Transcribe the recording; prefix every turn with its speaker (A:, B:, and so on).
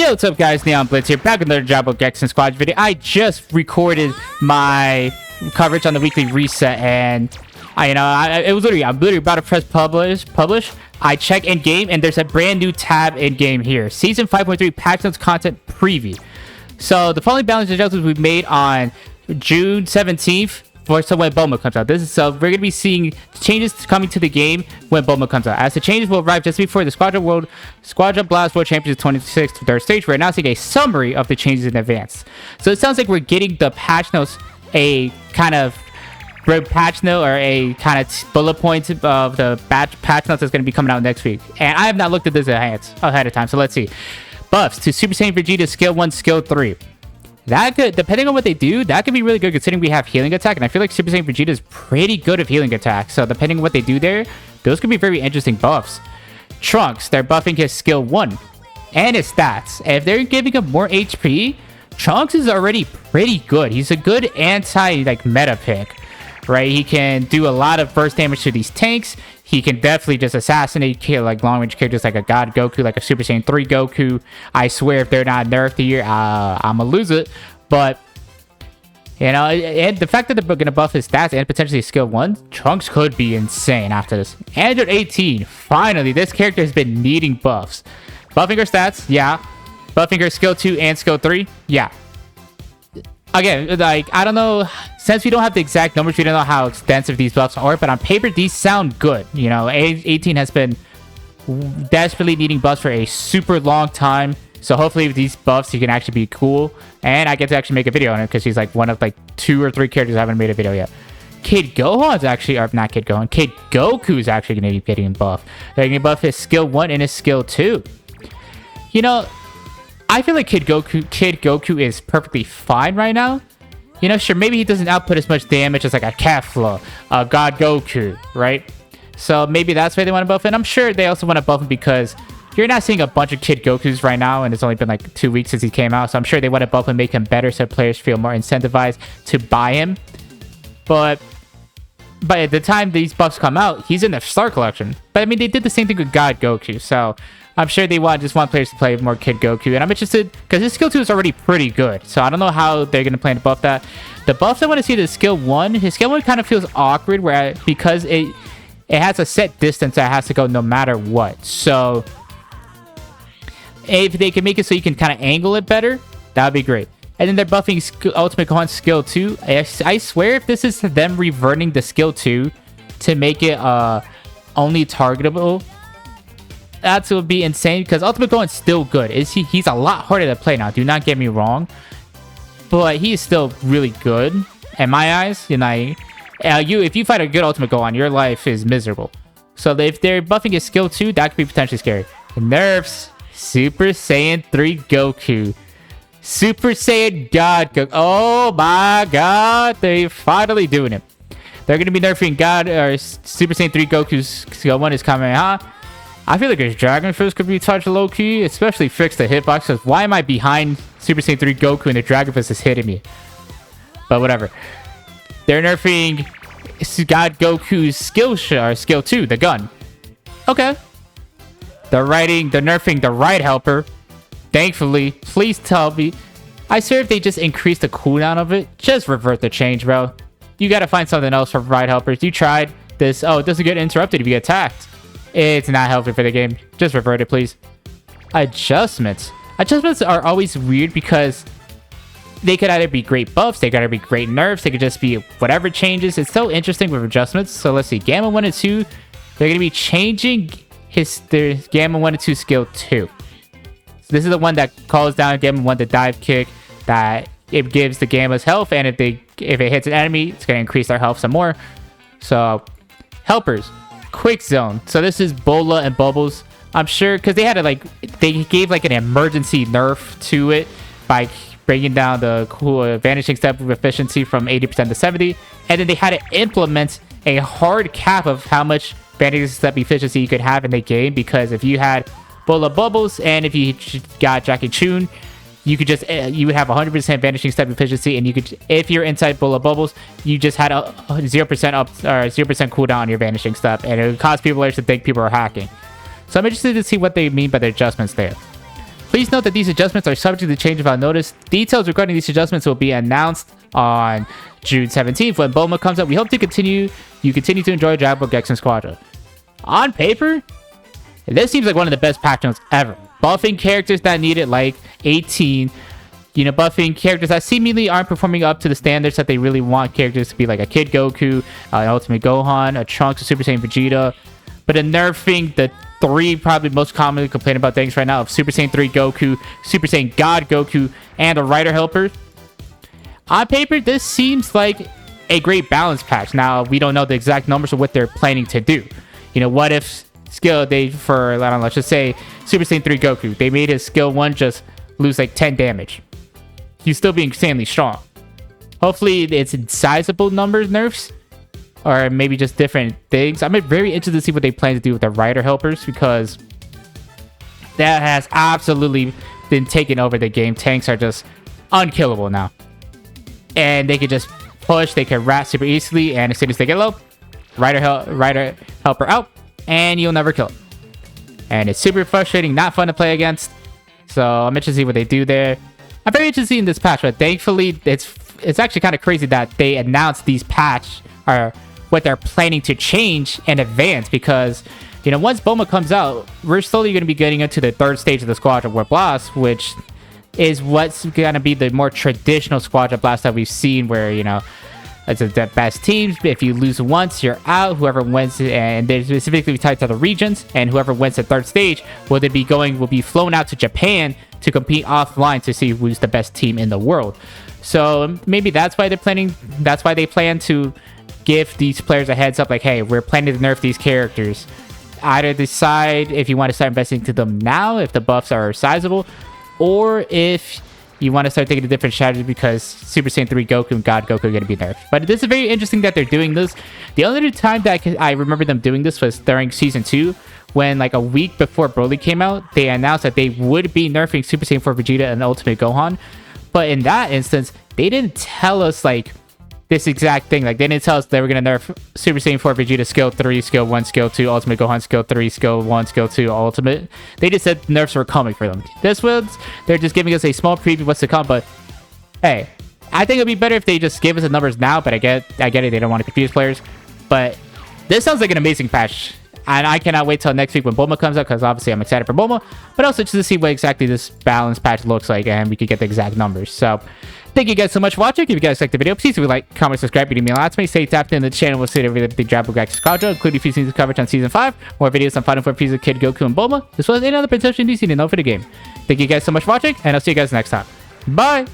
A: Yo, what's up guys, Neon Blitz here, back with another Dragon Ball Gekishin Squadra video. I just recorded my coverage on the weekly reset, and I'm literally about to press publish. I check in game, and there's a brand new tab in game here. Season 5.3 patch notes content preview. So the following balance adjustments we made on June 17th for when Bulma comes out. So we're gonna be seeing changes coming to the game when Bulma comes out. As the changes will arrive just before the Squadra Blast World Champions 26th third stage, we're announcing a summary of the changes in advance. So it sounds like we're getting the patch notes, a kind of patch note or a kind of bullet points of the patch notes that's going to be coming out next week. And I have not looked at this ahead of time, so let's see. Buffs to Super Saiyan Vegeta Skill 1, Skill 3. That could, depending on what they do, that could be really good considering we have healing attack, and I feel like Super Saiyan Vegeta is pretty good at healing attack. So depending on what they do there, those could be very interesting buffs. Trunks, they're buffing his skill 1 and his stats. If they're giving him more HP, Trunks is already pretty good. He's a good meta pick, right? He can do a lot of burst damage to these tanks. He can definitely just assassinate long-range characters like a God Goku, like a Super Saiyan 3 Goku. I swear if they're not nerfed here, I'm gonna lose it. But, and the fact that they're gonna buff his stats and potentially skill 1, Trunks could be insane after this. Android 18, finally, this character has been needing buffs. Buffing her stats, yeah. Buffing her skill 2 and skill 3, yeah. Again, I don't know, since we don't have the exact numbers, we don't know how extensive these buffs are, but on paper, these sound good. 18 has been desperately needing buffs for a super long time, so hopefully with these buffs, he can actually be cool, and I get to actually make a video on it, because he's one of 2 or 3 characters I haven't made a video yet. Kid Gohan's actually, or not Kid Gohan, Kid Goku's actually going to be getting buffed. They're going to buff his skill 1 and his skill 2. I feel like Kid Goku is perfectly fine right now. Sure, maybe he doesn't output as much damage as a Kefla, God Goku, right? So maybe that's why they want to buff him. I'm sure they also want to buff him because you're not seeing a bunch of Kid Gokus right now, and it's only been 2 weeks since he came out. So I'm sure they want to buff him, make him better so players feel more incentivized to buy him. But at the time these buffs come out, he's in the Star Collection. But they did the same thing with God Goku, so I'm sure they just want players to play more Kid Goku, and I'm interested because his skill 2 is already pretty good, so I don't know how they're going to plan to buff that. The buffs I want to see is skill 1. His skill 1 kind of feels awkward because it has a set distance that has to go no matter what. So if they can make it so you can kind of angle it better, that would be great. And then they're buffing Ultimate Gohan's skill 2. I swear if this is them reverting the skill 2 to make it only targetable, that would be insane because Ultimate Gohan's still good. He's a lot harder to play now, do not get me wrong, but he is still really good in my eyes. If you fight a good Ultimate Gohan, your life is miserable. So if they're buffing his skill 2, that could be potentially scary. Nerfs Super Saiyan 3 Goku, Super Saiyan God Goku. Oh my god, they're finally doing it. They're going to be nerfing Super Saiyan 3 Goku's skill 1 is Kamehameha. I feel like his Dragon Fist could be touched low-key, especially fix the hitbox, because why am I behind Super Saiyan 3 Goku and the Dragon Fist is hitting me? But whatever. They're nerfing God Goku's skill 2, the gun. Okay. They're nerfing the right helper. Thankfully, please tell me. I swear if they just increase the cooldown of it, just revert the change, bro. You gotta find something else for right helpers. You tried this. Oh, it doesn't get interrupted if you get attacked. It's not healthy for the game. Just revert it, please. Adjustments. Adjustments are always weird because they could either be great buffs, they could either be great nerfs, they could just be whatever changes. It's so interesting with adjustments. So let's see. Gamma 1 and 2, they're going to be changing their Gamma 1 and 2 skill 2. So this is the one that calls down Gamma 1 the dive kick, that it gives the Gammas health, and if it hits an enemy, it's going to increase their health some more. So, helpers. Quick Zone. So this is Bola and Bubbles. I'm sure because they gave an emergency nerf to it by bringing down the cool vanishing step of efficiency from 80% to 70, and then they had to implement a hard cap of how much vanishing step efficiency you could have in the game, because if you had Bola Bubbles and if you got Jackie Chun, you could you would have 100% vanishing step efficiency, and you could, if you're inside Bola Bubbles, you just had a 0% up or 0% cooldown on your vanishing step, and it would cause people to think people are hacking. So I'm interested to see what they mean by the adjustments there. Please note that these adjustments are subject to change without notice. Details regarding these adjustments will be announced on June 17th when Bulma comes out. We hope you continue to enjoy Dragon Ball Gekishin Squadra. On paper, this seems like one of the best patch notes ever. Buffing characters that need it, like 18. Buffing characters that seemingly aren't performing up to the standards that they really want characters to be, like a Kid Goku, an Ultimate Gohan, a Trunks, a Super Saiyan Vegeta. But then nerfing the 3 probably most commonly complained about things right now of Super Saiyan 3 Goku, Super Saiyan God Goku, and a Rider Helper. On paper, this seems like a great balance patch. Now, we don't know the exact numbers of what they're planning to do. What if skill let's just say Super Saiyan 3 Goku, they made his skill 1 just lose like 10 damage. He's still being insanely strong. Hopefully it's in sizable numbers nerfs, or maybe just different things. I'm very interested to see what they plan to do with the Rider Helpers, because that has absolutely been taking over the game. Tanks are just unkillable now, and they can just push, they can rat super easily, and as soon as they get low, Rider Helper out, and you'll never kill him. And it's super frustrating, not fun to play against. So I'm interested to see what they do there. I'm very interested in this patch, but thankfully it's actually kind of crazy that they announced these patch are what they're planning to change in advance, because once Bulma comes out, we're slowly going to be getting into the 3rd stage of the Squadra War Blast, which is what's going to be the more traditional Squadra Blast that we've seen, where it's the best teams. If you lose once, you're out. Whoever wins, and they're specifically tied to the regions, and whoever wins the 3rd stage will be flown out to Japan to compete offline to see who's the best team in the world. So maybe that's why they plan to give these players a heads up, like, hey, we're planning to nerf these characters. Either decide if you want to start investing to them now, if the buffs are sizable, or if you want to start taking a different strategy because Super Saiyan 3 Goku and God Goku are going to be nerfed. But this is very interesting that they're doing this. The only time that I remember them doing this was during Season 2, when like a week before Broly came out, they announced that they would be nerfing Super Saiyan 4 Vegeta and Ultimate Gohan. But in that instance, they didn't tell us like this exact thing. Like, they didn't tell us they were going to nerf Super Saiyan 4 Vegeta skill 3, skill 1, skill 2, Ultimate Gohan skill 3, skill 1, skill 2, Ultimate. They just said nerfs were coming for them. This one's, they're just giving us a small preview of what's to come, but hey, I think it'd be better if they just gave us the numbers now, but I get it, they don't want to confuse players. But this sounds like an amazing patch, and I cannot wait till next week when Bulma comes out, because obviously I'm excited for Bulma, but also just to see what exactly this balance patch looks like, and we could get the exact numbers. So thank you guys so much for watching. If you guys liked the video, please do like, comment, subscribe, and email out to me. Stay tapped in the channel. We'll see you over the Dragon Ball Gekishin Squadra, including future seasons coverage on Season 5, more videos on Final Four of Kid Goku and Bulma, as well as any other potential new season to know for the game. Thank you guys so much for watching, and I'll see you guys next time. Bye!